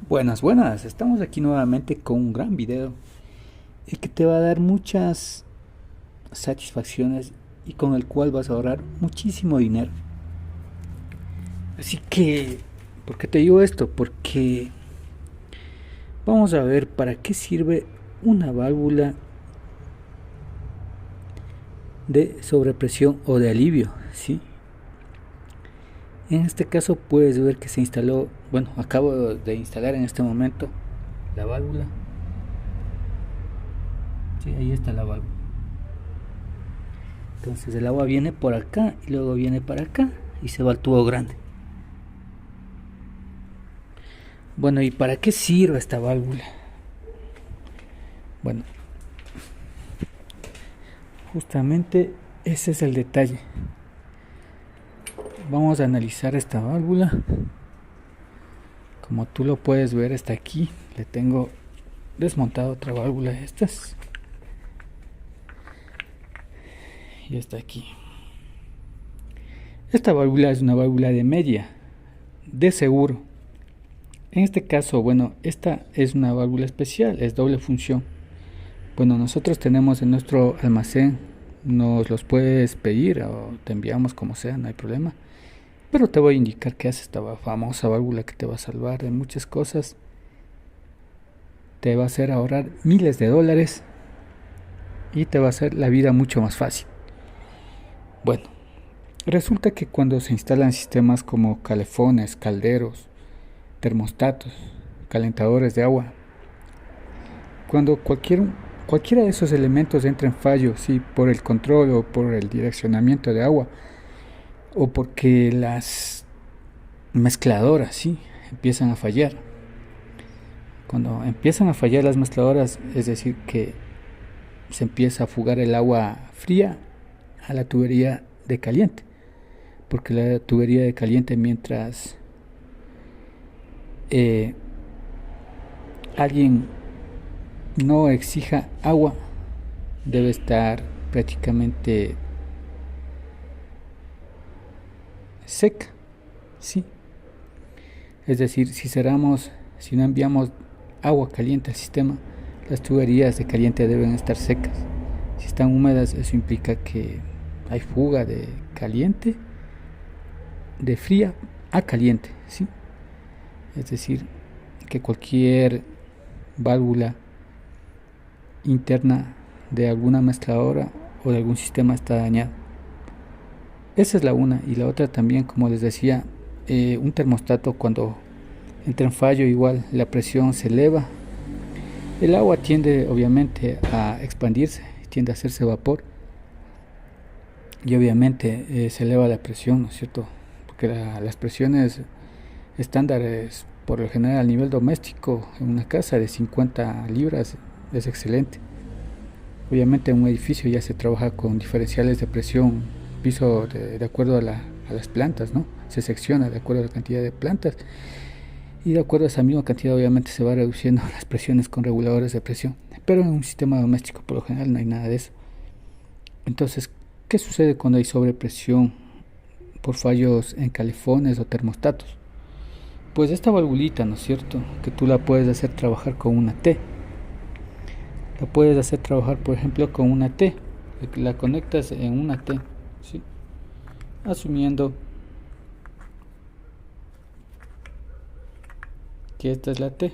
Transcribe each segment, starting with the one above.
Buenas, buenas, estamos aquí nuevamente con un gran video, el que te va a dar muchas satisfacciones y con el cual vas a ahorrar muchísimo dinero. Así que, ¿por qué te digo esto? Porque vamos a ver para qué sirve una válvula de sobrepresión o de alivio, ¿sí? En este caso puedes ver que se instaló, bueno, acabo de instalar en este momento la válvula. Sí, ahí está la válvula. Entonces el agua viene por acá y luego viene para acá y se va al tubo grande. Bueno, ¿y para qué sirve esta válvula? Bueno, justamente ese es el detalle. Vamos a analizar esta válvula. Como tú lo puedes ver, está aquí. Le tengo desmontado otra válvula de estas. Y está aquí. Esta válvula es una válvula de media, de seguro. En este caso, bueno, esta es una válvula especial, es doble función. Bueno, nosotros tenemos en nuestro almacén, nos los puedes pedir o te enviamos como sea, no hay problema. Pero te voy a indicar qué hace esta famosa válvula que te va a salvar de muchas cosas. Te va a hacer ahorrar miles de dólares y te va a hacer la vida mucho más fácil. Bueno, resulta que cuando se instalan sistemas como calefones, calderos, termostatos, calentadores de agua, cuando cualquiera de esos elementos entra en fallo, sí, por el control o por el direccionamiento de agua, o porque las mezcladoras, sí, empiezan a fallar. Cuando empiezan a fallar las mezcladoras, es decir, que se empieza a fugar el agua fría a la tubería de caliente, porque la tubería de caliente, mientras alguien no exija agua, debe estar prácticamente seca, sí. Es decir, si no enviamos agua caliente al sistema, las tuberías de caliente deben estar secas. Si están húmedas, eso implica que hay fuga de caliente, de fría a caliente, ¿sí? Es decir, que cualquier válvula interna de alguna mezcladora o de algún sistema está dañada. Esa es la una. Y la otra también, como les decía, un termostato cuando entra en fallo, igual la presión se eleva. El agua tiende obviamente a expandirse, tiende a hacerse vapor y obviamente se eleva la presión, ¿no es cierto? Porque las presiones estándares por lo general a nivel doméstico en una casa de 50 libras es excelente. Obviamente en un edificio ya se trabaja con diferenciales de presión, piso de acuerdo a las plantas, ¿no? Se secciona de acuerdo a la cantidad de plantas y de acuerdo a esa misma cantidad obviamente se va reduciendo las presiones con reguladores de presión. Pero en un sistema doméstico por lo general no hay nada de eso. Entonces, ¿qué sucede cuando hay sobrepresión por fallos en calefones o termostatos? Pues esta valvulita, ¿no es cierto? Que tú la puedes hacer trabajar con una T. La puedes hacer trabajar, por ejemplo, con una T. La conectas en una T, ¿sí? Asumiendo que esta es la T.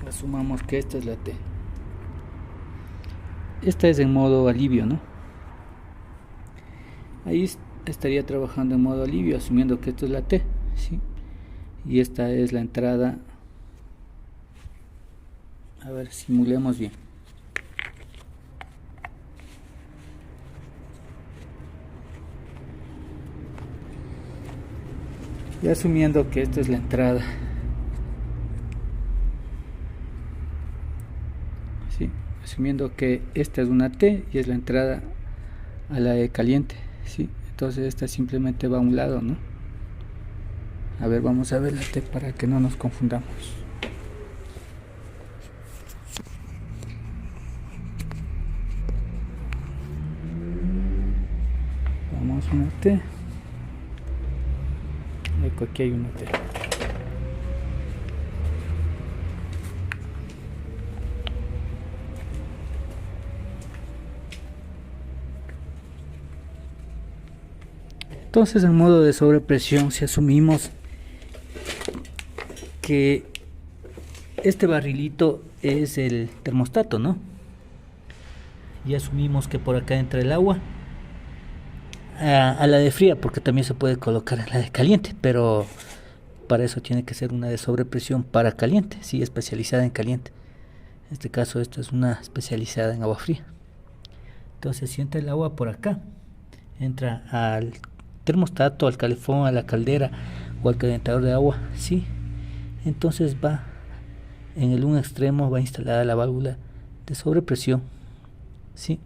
Asumamos que esta es la T. Esta es en modo alivio, ¿no? Ahí estaría trabajando en modo alivio, asumiendo que esto es la T, ¿sí? Y esta es la entrada. A ver, simulemos bien. Y asumiendo que esta es la entrada, ¿sí? Asumiendo que esta es una T y es la entrada a la de caliente, ¿sí? Entonces esta simplemente va a un lado, ¿no? A ver, vamos a ver la T para que no nos confundamos. Vamos a una T. Aquí hay un hotel. Entonces, en modo de sobrepresión, si asumimos que este barrilito es el termostato, ¿no? Y asumimos que por acá entra el agua a la de fría, porque también se puede colocar en la de caliente, pero para eso tiene que ser una de sobrepresión para caliente, sí, especializada en caliente. En este caso, esto es una especializada en agua fría. Entonces, si entra el agua por acá, entra al termostato, al calefón, a la caldera o al calentador de agua, sí, entonces va en el un extremo, va instalada la válvula de sobrepresión, sí.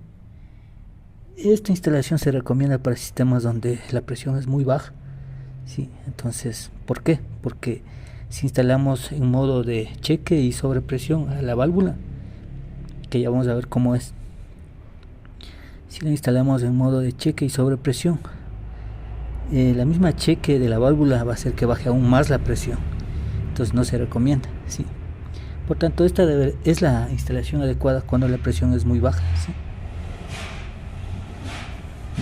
Esta instalación se recomienda para sistemas donde la presión es muy baja, sí. Entonces, ¿por qué? Porque si instalamos en modo de cheque y sobrepresión a la válvula, que ya vamos a ver cómo es, si la instalamos en modo de cheque y sobrepresión, la misma cheque de la válvula va a hacer que baje aún más la presión, entonces no se recomienda, ¿sí? Por tanto, esta es la instalación adecuada cuando la presión es muy baja, ¿sí?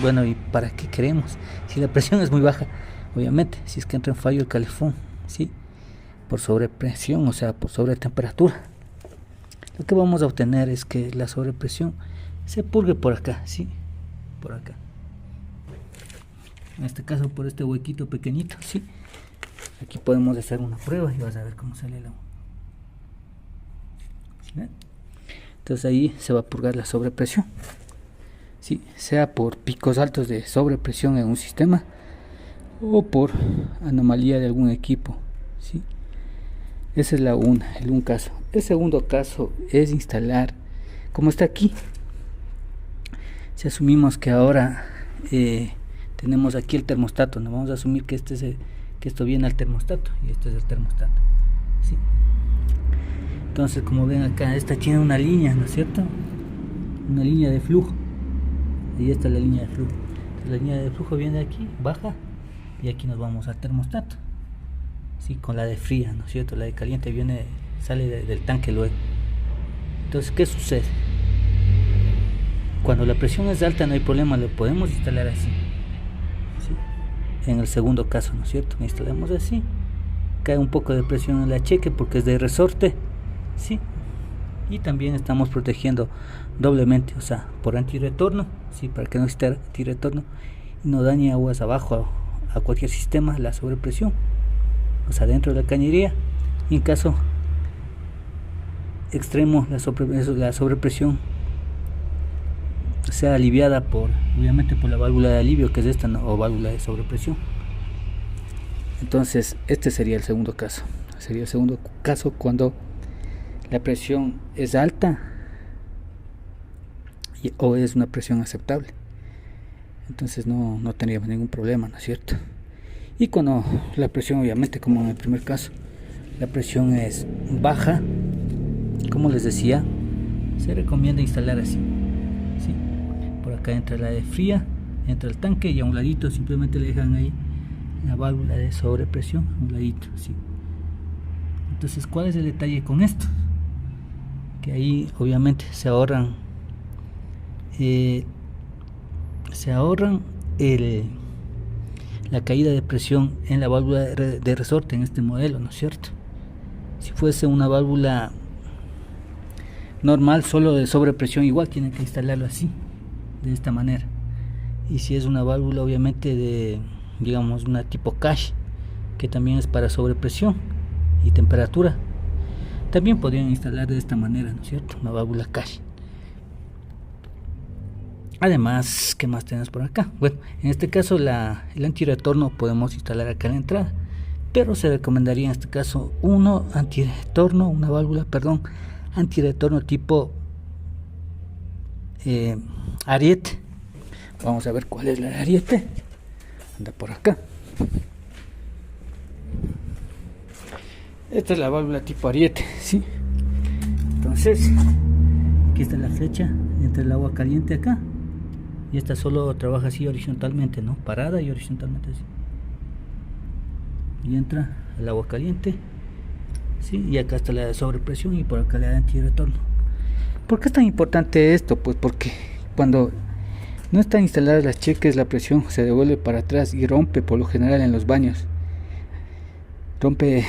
Bueno, ¿y para qué queremos? Si la presión es muy baja, obviamente, si es que entra en fallo el calefón, ¿sí? Por sobrepresión, o sea, por sobretemperatura, lo que vamos a obtener es que la sobrepresión se purgue por acá, ¿sí? Por acá. En este caso por este huequito pequeñito, ¿sí? Aquí podemos hacer una prueba y vas a ver cómo sale el agua. ¿Sí? Entonces ahí se va a purgar la sobrepresión, ¿sí? Sea por picos altos de sobrepresión en un sistema o por anomalía de algún equipo, ¿sí? Esa es un caso. El segundo caso es instalar, como está aquí, si asumimos que ahora tenemos aquí el termostato, no vamos a asumir que que esto viene al termostato y este es el termostato, ¿sí? Entonces, como ven acá, esta tiene una línea, ¿no es cierto? Una línea de flujo. Ahí está la línea de flujo. Entonces, la línea de flujo viene aquí, baja, y aquí nos vamos al termostato, ¿sí? Con la de fría, ¿no es cierto? La de caliente sale del tanque luego. Entonces, ¿qué sucede? Cuando la presión es alta no hay problema, lo podemos instalar así, ¿sí? En el segundo caso, ¿no es cierto? Instalamos así, cae un poco de presión en la cheque porque es de resorte, ¿sí? Y también estamos protegiendo doblemente, o sea, por antirretorno, ¿sí? Para que no exista antirretorno y no dañe aguas abajo a cualquier sistema la sobrepresión, o sea, dentro de la cañería. Y en caso extremo, la sobrepresión sea aliviada obviamente por la válvula de alivio, que es esta, ¿no? O válvula de sobrepresión. Entonces, este sería el segundo caso. Sería el segundo caso cuando la presión es alta o es una presión aceptable. Entonces no tendríamos ningún problema, ¿no es cierto? Y cuando la presión, obviamente, como en el primer caso, la presión es baja, como les decía, se recomienda instalar así, ¿sí? Por acá entra la de fría, entra el tanque y a un ladito simplemente le dejan ahí la válvula de sobrepresión, a un ladito, ¿sí? Entonces, ¿cuál es el detalle con esto? Que ahí obviamente se ahorran la caída de presión en la válvula de resorte en este modelo, ¿no es cierto? Si fuese una válvula normal, solo de sobrepresión, igual tienen que instalarlo así, de esta manera. Y si es una válvula obviamente de, digamos, una tipo cache, que también es para sobrepresión y temperatura, también podrían instalar de esta manera, ¿no es cierto? Una válvula cache. Además, ¿qué más tenemos por acá? Bueno, en este caso el antirretorno podemos instalar acá en la entrada, pero se recomendaría en este caso una válvula antirretorno tipo Ariete. Vamos a ver cuál es la Ariete. Anda por acá. Esta es la válvula tipo Ariete, ¿sí? Entonces, aquí está la flecha entre el agua caliente acá. Y esta solo trabaja así horizontalmente, ¿no? Parada y horizontalmente así. y entra el agua caliente, ¿sí? Y acá está la de sobrepresión y por acá la de antirretorno. ¿Por qué es tan importante esto? Pues porque cuando no están instaladas las cheques, la presión se devuelve para atrás y rompe por lo general en los baños.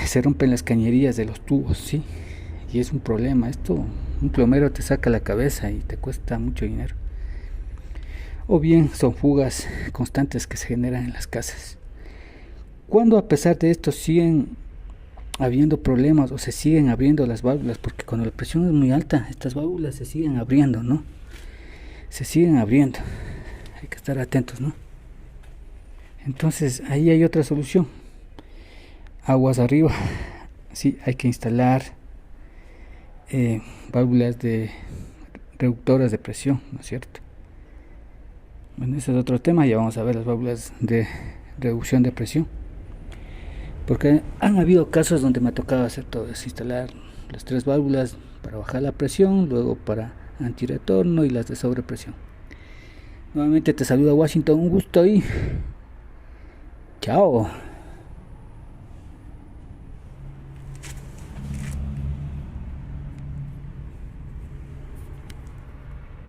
Se rompen las cañerías de los tubos, ¿sí? Y es un problema. Esto, un plomero te saca la cabeza y te cuesta mucho dinero. O bien son fugas constantes que se generan en las casas. Cuando a pesar de esto siguen habiendo problemas o se siguen abriendo las válvulas, porque cuando la presión es muy alta, estas válvulas se siguen abriendo, ¿no? Se siguen abriendo. Hay que estar atentos, ¿no? Entonces ahí hay otra solución. Aguas arriba, sí, hay que instalar válvulas de reductoras de presión, ¿no es cierto? Bueno, ese es otro tema. Ya vamos a ver las válvulas de reducción de presión, porque han habido casos donde me ha tocado hacer todo eso, instalar las 3 válvulas para bajar la presión, luego para antirretorno y las de sobrepresión. Nuevamente te saluda Washington, un gusto y chao.